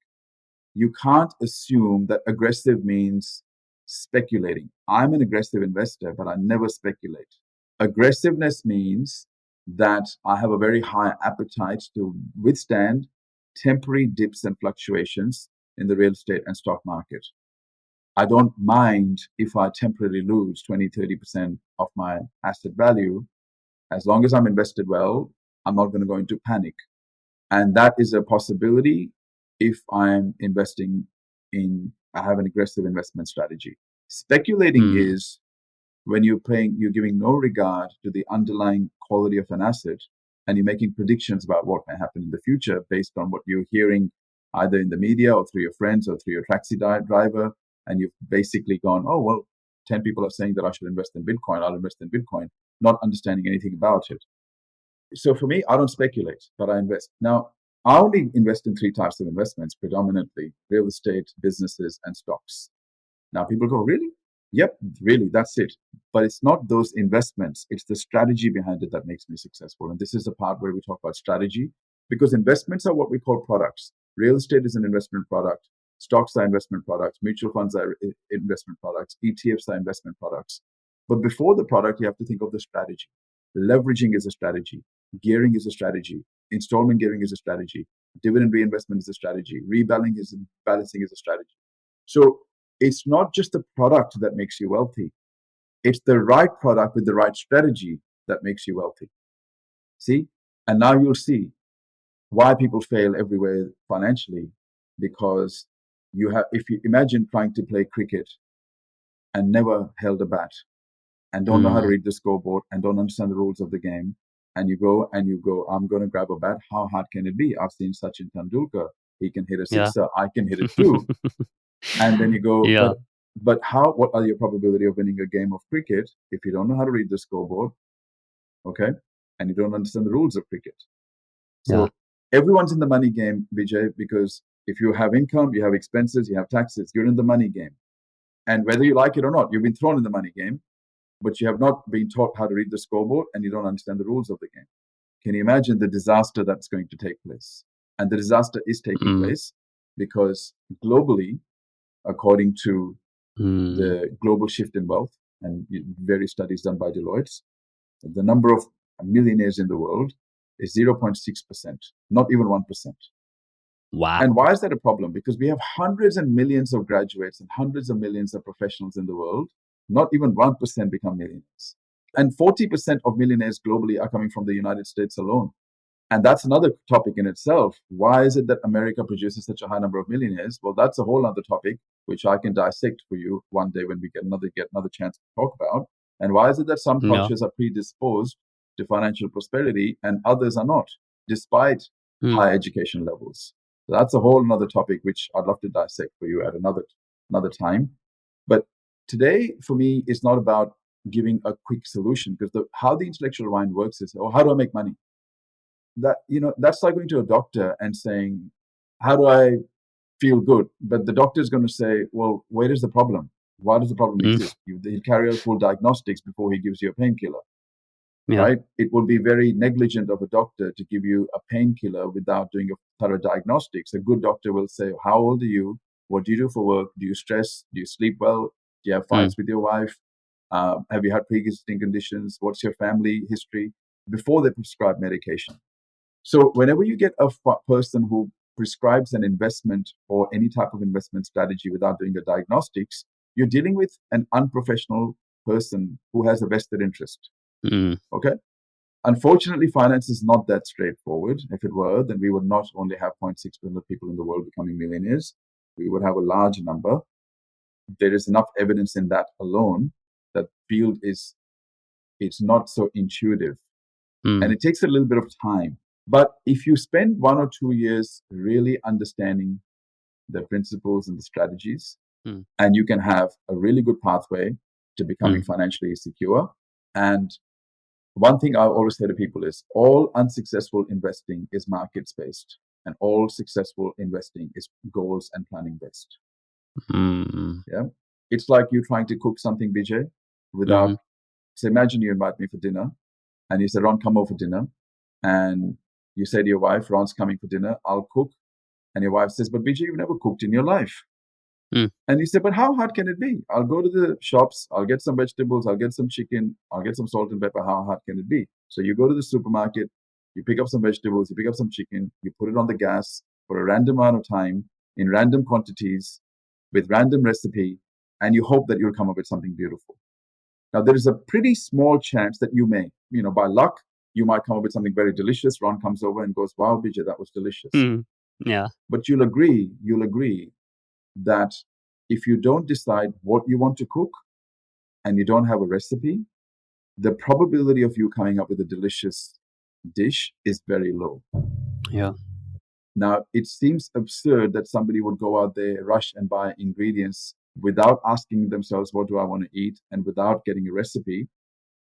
S1: You can't assume that aggressive means speculating. I'm an aggressive investor, but I never speculate. Aggressiveness means that I have a very high appetite to withstand temporary dips and fluctuations in the real estate and stock market. I don't mind if I temporarily lose 20, 30% of my asset value. As long as I'm invested well, I'm not going to go into panic. And that is a possibility if I'm investing I have an aggressive investment strategy. Speculating
S2: mm.
S1: is when you're giving no regard to the underlying quality of an asset and you're making predictions about what may happen in the future based on what you're hearing either in the media or through your friends or through your taxi driver. And you've basically gone, oh, well, 10 people are saying that I should invest in Bitcoin. I'll invest in Bitcoin, not understanding anything about it. So for me, I don't speculate, but I invest. Now, I only invest in three types of investments, predominantly real estate, businesses, and stocks. Now people go, really? Yep, really, that's it. But it's not those investments, it's the strategy behind it that makes me successful. And this is the part where we talk about strategy, because investments are what we call products. Real estate is an investment product, stocks are investment products, mutual funds are investment products, ETFs are investment products. But before the product, you have to think of the strategy. Leveraging is a strategy, gearing is a strategy, installment gearing is a strategy, dividend reinvestment is a strategy, balancing is a strategy. So it's not just the product that makes you wealthy. It's the right product with the right strategy that makes you wealthy. See? And now you'll see why people fail everywhere financially, because if you imagine trying to play cricket and never held a bat and don't know how to
S2: Mm.
S1: read the scoreboard and don't understand the rules of the game, and you go, I'm going to grab a bat. How hard can it be? I've seen Sachin Tendulkar. He can hit a
S2: Yeah.
S1: sixer. I can hit it too. And then you go,
S2: Yeah.
S1: but what are your probability of winning a game of cricket if you don't know how to read the scoreboard, okay, and you don't understand the rules of cricket?
S2: Yeah.
S1: So everyone's in the money game, Vijay, because if you have income, you have expenses, you have taxes, you're in the money game. And whether you like it or not, you've been thrown in the money game, but you have not been taught how to read the scoreboard and you don't understand the rules of the game. Can you imagine the disaster that's going to take place? And the disaster is taking
S2: Mm,
S1: place because globally, according to
S2: mm.
S1: the global shift in wealth and various studies done by Deloitte, the number of millionaires in the world is 0.6%, not even 1%.
S2: Wow.
S1: And why is that a problem? Because we have hundreds and millions of graduates and hundreds of millions of professionals in the world. Not even 1% become millionaires. And 40% of millionaires globally are coming from the United States alone. And that's another topic in itself. Why is it that America produces such a high number of millionaires? Well, that's a whole other topic, which I can dissect for you one day when we get another chance to talk about. And why is it that some
S2: Yeah.
S1: cultures are predisposed to financial prosperity and others are not, despite
S2: Mm,
S1: high education levels? So that's a whole another topic, which I'd love to dissect for you at another time. But today, for me, is not about giving a quick solution, because how the intellectual mind works is, oh, how do I make money? That's like going to a doctor and saying, how do I feel good? But the doctor is going to say, well, where is the problem? Why does the problem
S2: mm.
S1: exist? He'll carry out full diagnostics before he gives you a painkiller,
S2: Yeah.
S1: right? It would be very negligent of a doctor to give you a painkiller without doing a thorough diagnostics. A good doctor will say, how old are you? What do you do for work? Do you stress? Do you sleep well? Do you have
S2: Mm,
S1: fights with your wife? Have you had pre-existing conditions? What's your family history? Before they prescribe medication. So whenever you get a person who prescribes an investment or any type of investment strategy without doing the diagnostics, you're dealing with an unprofessional person who has a vested interest.
S2: mm.
S1: Okay. Unfortunately, finance is not that straightforward. If it were, then we would not only have 0.6% of people in the world becoming millionaires. We would have a large number. There is enough evidence in that alone that field is it's not so intuitive. And it takes a little bit of time. But if you spend 1 or 2 years really understanding the principles and the strategies, and you can have a really good pathway to becoming financially secure. And one thing I always say to people is all unsuccessful investing is markets based, and all successful investing is goals and planning based. Yeah. It's like you trying to cook something, BJ, without, so imagine you invite me for dinner and you say, Ron, come over for dinner. And you say to your wife, Ron's coming for dinner, I'll cook. And your wife says, but BJ, you've never cooked in your life. And you say, but how hard can it be? I'll go to the shops, I'll get some vegetables, I'll get some chicken, I'll get some salt and pepper. How hard can it be? So you go to the supermarket, you pick up some vegetables, you pick up some chicken, you put it on the gas for a random amount of time, in random quantities, with random recipe, and you hope that you'll come up with something beautiful. Now, there is a pretty small chance that you may, by luck, you might come up with something very delicious. Ron comes over and goes, wow, Bijay, that was delicious.
S2: Yeah.
S1: But you'll agree that if you don't decide what you want to cook and you don't have a recipe, the probability of you coming up with a delicious dish is very low.
S2: Yeah.
S1: Now, it seems absurd that somebody would go out there, rush and buy ingredients without asking themselves, what do I want to eat? And without getting a recipe.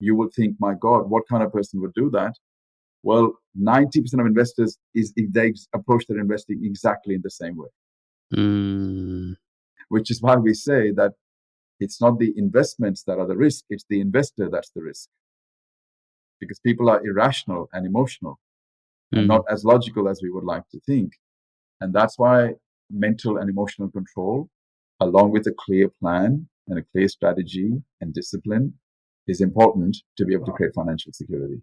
S1: You would think, my God, what kind of person would do that? Well, 90% of investors they approach their investing exactly in the same way. Which is why we say that it's not the investments that are the risk, it's the investor that's the risk. Because people are irrational and emotional and not as logical as we would like to think. And that's why mental and emotional control, along with a clear plan and a clear strategy and discipline, is important to be able to create financial security.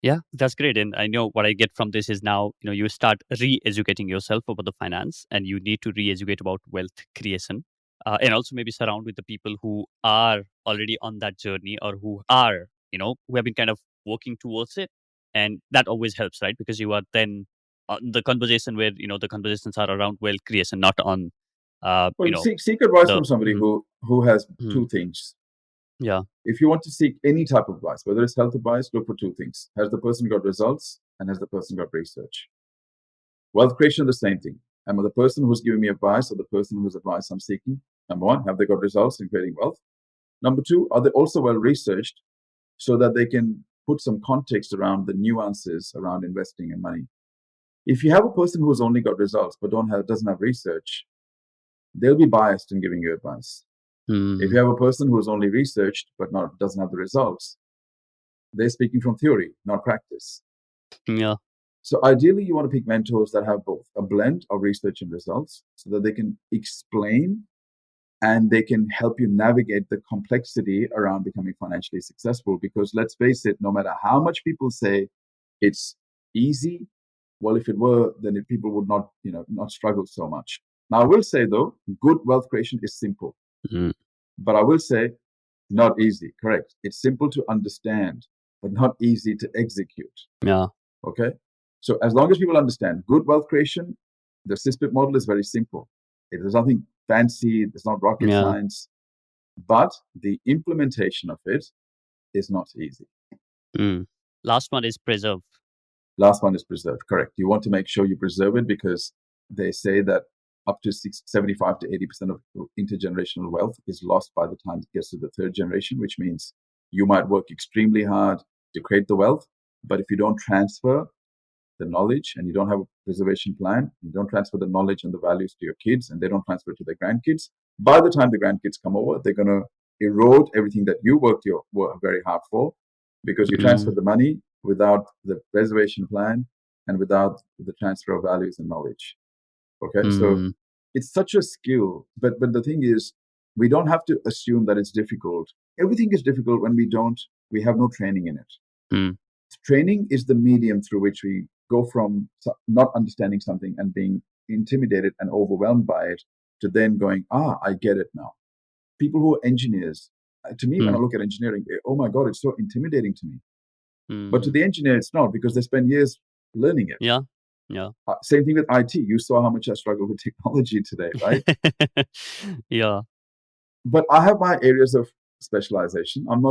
S2: Yeah, that's great. And I know what I get from this is now, you start re-educating yourself about the finance, and you need to re-educate about wealth creation. And also maybe surround with the people who are already on that journey, or who are, who have been kind of working towards it. And that always helps, right? Because you are then the conversation where, the conversations are around wealth creation, not on,
S1: seek advice from somebody who has two things.
S2: Yeah.
S1: If you want to seek any type of advice, whether it's health advice, look for two things. Has the person got results, and has the person got research? Wealth creation, the same thing. Am I the person who's giving me advice, or the person whose advice I'm seeking? Number one, have they got results in creating wealth? Number two, are they also well researched so that they can put some context around the nuances around investing and money? If you have a person who's only got results but doesn't have research, they'll be biased in giving you advice. If you have a person who has only researched but doesn't have the results, they're speaking from theory, not practice.
S2: Yeah.
S1: So ideally, you want to pick mentors that have both a blend of research and results, so that they can explain and they can help you navigate the complexity around becoming financially successful. Because let's face it, no matter how much people say it's easy, well, if it were, then people would not struggle so much. Now, I will say though, good wealth creation is simple. But I will say, not easy. Correct. It's simple to understand, but not easy to execute.
S2: Yeah.
S1: Okay. So as long as people understand good wealth creation, the CISPIP model is very simple. There's nothing fancy. There's not rocket science, but the implementation of it is not easy.
S2: Last one is preserve.
S1: Last one is preserve. Correct. You want to make sure you preserve it, because they say that up to 75 to 80% of intergenerational wealth is lost by the time it gets to the third generation, which means you might work extremely hard to create the wealth, but if you don't transfer the knowledge and you don't have a preservation plan, you don't transfer the knowledge and the values to your kids, and they don't transfer to their grandkids, by the time the grandkids come over, they're going to erode everything that you worked very hard for, because you transfer the money without the preservation plan and without the transfer of values and knowledge. Okay, so it's such a skill, but the thing is, we don't have to assume that it's difficult. Everything is difficult when we have no training in it. Training is the medium through which we go from not understanding something and being intimidated and overwhelmed by it to then going, I get it now. People who are engineers, to me, when I look at engineering, oh my God, it's so intimidating to me. But to the engineer, it's not, because they spend years learning it.
S2: Yeah.
S1: Same thing with IT. You saw how much I struggle with technology today, right?
S2: Yeah.
S1: But I have my areas of specialization. I'm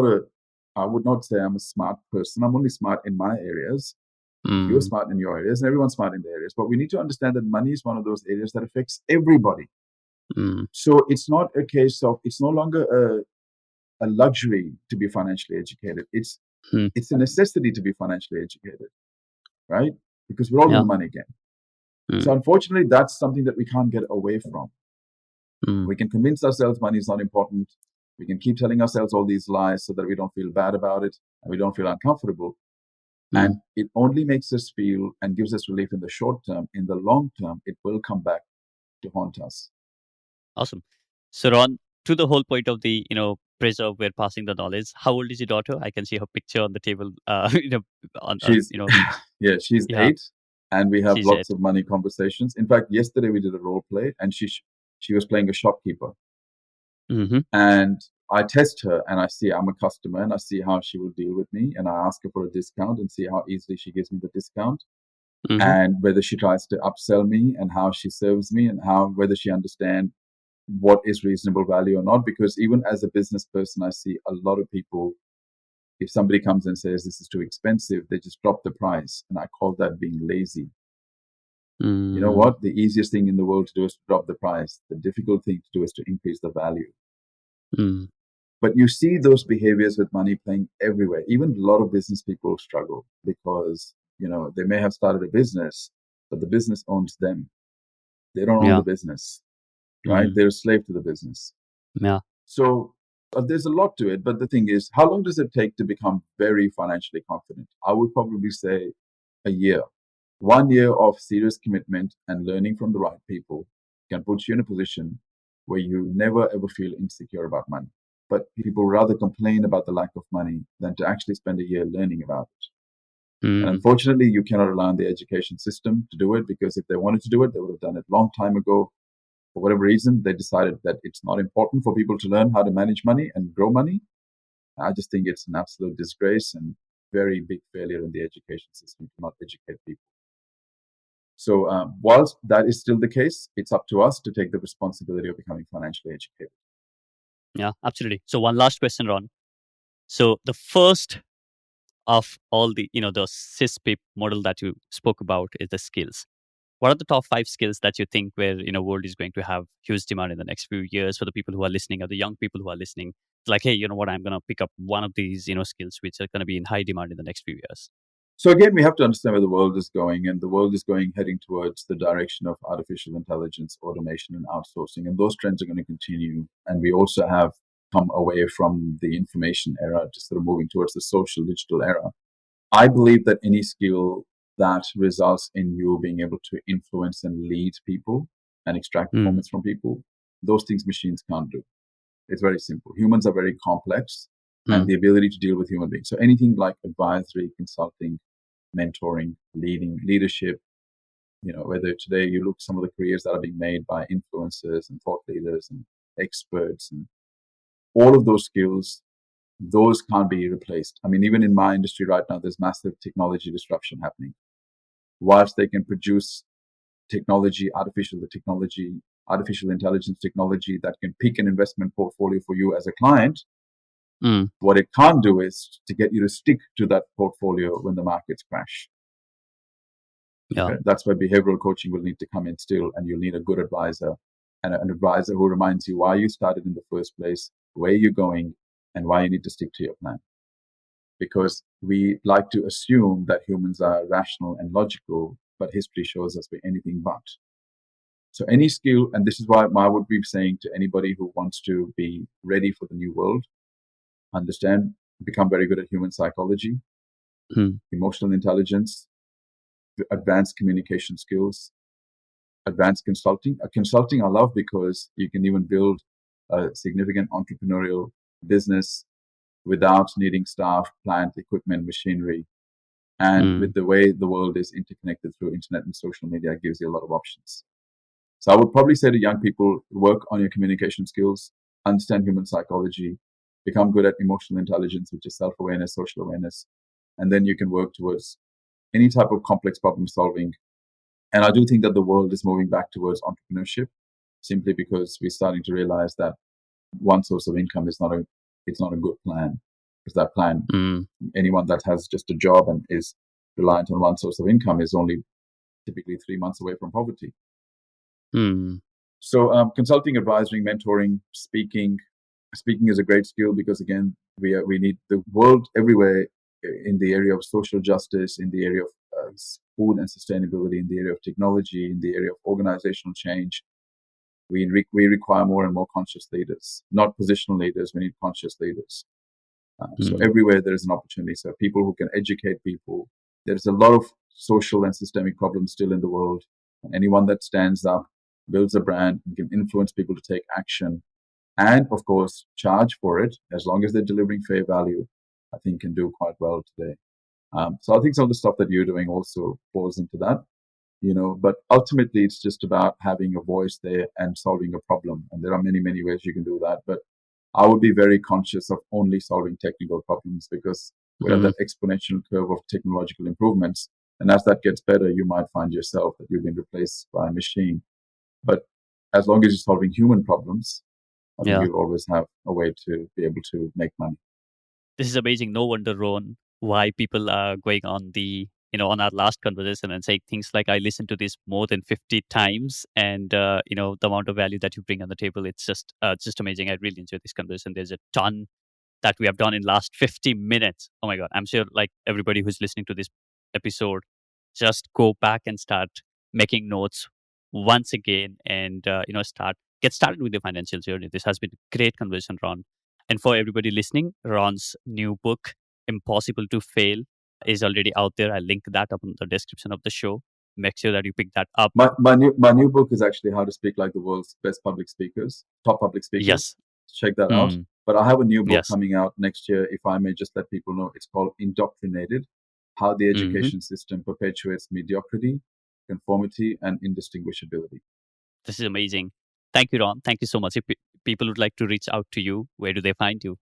S1: I would not say I'm a smart person. I'm only smart in my areas. You're
S2: Mm.
S1: smart in your areas, and everyone's smart in their areas. But we need to understand that money is one of those areas that affects everybody.
S2: Mm.
S1: So it's not a case of, it's no longer a luxury to be financially educated.
S2: Mm.
S1: It's a necessity to be financially educated, right? Because we're all in
S2: Yeah.
S1: the money game. So
S2: Mm.
S1: unfortunately, that's something that we can't get away from.
S2: Mm.
S1: We can convince ourselves money is not important. We can keep telling ourselves all these lies so that we don't feel bad about it and we don't feel uncomfortable. And
S2: Mm.
S1: it only makes us feel and gives us relief in the short term. In the long term, it will come back to haunt us.
S2: Awesome. So, Ron, to the whole point of the, preserve where passing the knowledge, how old is your daughter? I can see her picture on the table,
S1: She's, yeah, she's
S2: yeah,
S1: 8, and we have
S2: she's
S1: lots
S2: it.
S1: of money conversations. In fact, yesterday we did a role play, and she was playing a shopkeeper,
S2: Mm-hmm.
S1: and I test her, and I see I'm a customer, and I see how she will deal with me, and I ask her for a discount, and see how easily she gives me the discount,
S2: Mm-hmm.
S1: and whether she tries to upsell me, and how she serves me, and how whether she understands what is reasonable value or not. Because even as a business person, I see a lot of people, if somebody comes and says this is too expensive, they just drop the price. And I call that being lazy. You know
S2: Mm.
S1: what? The easiest thing in the world to do is to drop the price. The difficult thing to do is to increase the value.
S2: Mm.
S1: But you see those behaviors with money playing everywhere. Even a lot of business people struggle because, they may have started a business, but the business owns them. They don't own the
S2: Yeah.
S1: business, right?
S2: Mm.
S1: They're a slave to the business.
S2: Yeah.
S1: So there's a lot to it. But the thing is, how long does it take to become very financially confident? I would probably say a year. 1 year of serious commitment and learning from the right people can put you in a position where you never ever feel insecure about money. But people rather complain about the lack of money than to actually spend a year learning about it. And
S2: Mm.
S1: unfortunately, you cannot rely on the education system to do it, because if they wanted to do it, they would have done it a long time ago. For whatever reason, they decided that it's not important for people to learn how to manage money and grow money. I just think it's an absolute disgrace and very big failure in the education system to not educate people. So, whilst that is still the case, it's up to us to take the responsibility of becoming financially educated.
S2: Yeah, absolutely. So, one last question, Ron. So, the first of all the, the CISPIP model that you spoke about is the skills. What are the top 5 skills that you think where world is going to have huge demand in the next few years for the people who are listening or the young people who are listening? Like, hey, you know what? I'm going to pick up one of these skills which are going to be in high demand in the next few years.
S1: So again, we have to understand where the world is going, and the world is heading towards the direction of artificial intelligence, automation, and outsourcing, and those trends are going to continue. And we also have come away from the information era to sort of moving towards the social digital era. I believe that any skill that results in you being able to influence and lead people and extract
S2: Mm.
S1: performance from people, those things machines can't do. It's very simple. Humans are very complex, and
S2: Mm.
S1: the ability to deal with human beings. So anything like advisory, consulting, mentoring, leading, leadership, whether today you look some of the careers that are being made by influencers and thought leaders and experts, and all of those skills, those can't be replaced. I mean, even in my industry right now, there's massive technology disruption happening. Whilst they can produce technology, artificial intelligence technology that can pick an investment portfolio for you as a client,
S2: Mm.
S1: what it can't do is to get you to stick to that portfolio when the markets crash.
S2: Yeah.
S1: Okay? That's where behavioral coaching will need to come in still, and you'll need a good advisor, and an advisor who reminds you why you started in the first place, where you're going, and why you need to stick to your plan. Because we like to assume that humans are rational and logical, but history shows us we're anything but. So any skill, and this is why I would be saying to anybody who wants to be ready for the new world, understand, become very good at human psychology,
S2: Mm.
S1: emotional intelligence, advanced communication skills, advanced consulting. Consulting I love because you can even build a significant entrepreneurial business without needing staff, plant, equipment, machinery. And
S2: Mm.
S1: with the way the world is interconnected through internet and social media, it gives you a lot of options. So I would probably say to young people, work on your communication skills, understand human psychology, become good at emotional intelligence, which is self-awareness, social awareness, and then you can work towards any type of complex problem solving. And I do think that the world is moving back towards entrepreneurship, simply because we're starting to realize that one source of income is not a good plan. because that plan,
S2: Mm.
S1: anyone that has just a job and is reliant on one source of income is only typically 3 months away from poverty.
S2: Mm.
S1: So consulting, advising, mentoring, speaking is a great skill because again, we need the world everywhere in the area of social justice, in the area of food and sustainability, in the area of technology, in the area of organizational change. We require more and more conscious leaders, not positional leaders. We need conscious leaders. So everywhere there is an opportunity. So people who can educate people. There's a lot of social and systemic problems still in the world. And anyone that stands up, builds a brand, and can influence people to take action, and of course charge for it, as long as they're delivering fair value, I think can do quite well today. So I think some of the stuff that you're doing also falls into that. But ultimately it's just about having a voice there and solving a problem. And there are many, many ways you can do that. But I would be very conscious of only solving technical problems because we're at that exponential curve of technological improvements. And as that gets better, you might find yourself that you've been replaced by a machine. But as long as you're solving human problems, I think you'll always have a way to be able to make money.
S2: This is amazing. No wonder, Ron, why people are going on on our last conversation and saying things like, I listened to this more than 50 times. And, the amount of value that you bring on the table, it's just amazing. I really enjoyed this conversation. There's a ton that we have done in last 50 minutes. Oh my God. I'm sure like everybody who's listening to this episode, just go back and start making notes once again and, get started with the financial journey. This has been a great conversation, Ron. And for everybody listening, Ron's new book, Impossible to Fail, is already out there. I'll link that up in the description of the show. Make sure that you pick that up.
S1: My new book is actually How to Speak Like the World's Best Public Speakers, Top Public Speakers.
S2: Yes.
S1: Check that out. But I have a new book
S2: Yes.
S1: coming out next year, if I may just let people know. It's called Indoctrinated, How the Education System Perpetuates Mediocrity, Conformity, and Indistinguishability.
S2: This is amazing. Thank you, Ron. Thank you so much. If people would like to reach out to you, where do they find you?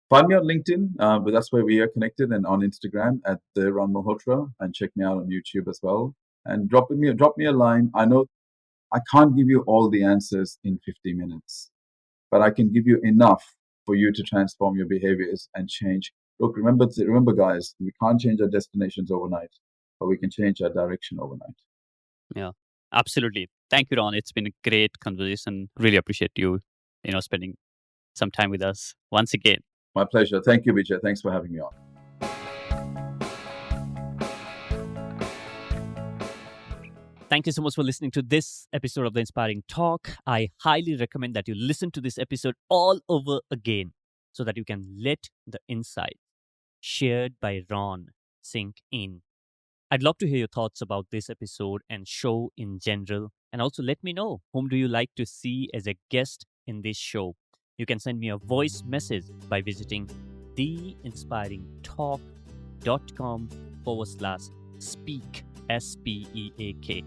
S1: Find me on LinkedIn, but that's where we are connected, and on Instagram at the Ron Malhotra, and check me out on YouTube as well. And drop me a line. I know I can't give you all the answers in 50 minutes, but I can give you enough for you to transform your behaviors and change. Look, remember, guys, we can't change our destinations overnight, but we can change our direction overnight.
S2: Yeah, absolutely. Thank you, Ron. It's been a great conversation. Really appreciate you, spending some time with us once again.
S1: My pleasure. Thank you, Vijay. Thanks for having me on.
S2: Thank you so much for listening to this episode of The Inspiring Talk. I highly recommend that you listen to this episode all over again so that you can let the insight shared by Ron sink in. I'd love to hear your thoughts about this episode and show in general. And also let me know, whom do you like to see as a guest in this show? You can send me a voice message by visiting theinspiringtalk.com/speak, SPEAK.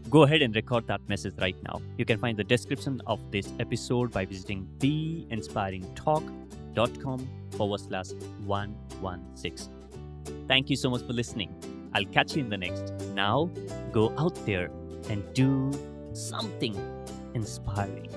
S2: Go ahead and record that message right now. You can find the description of this episode by visiting theinspiringtalk.com/116. Thank you so much for listening. I'll catch you in the next. Now, go out there and do something inspiring.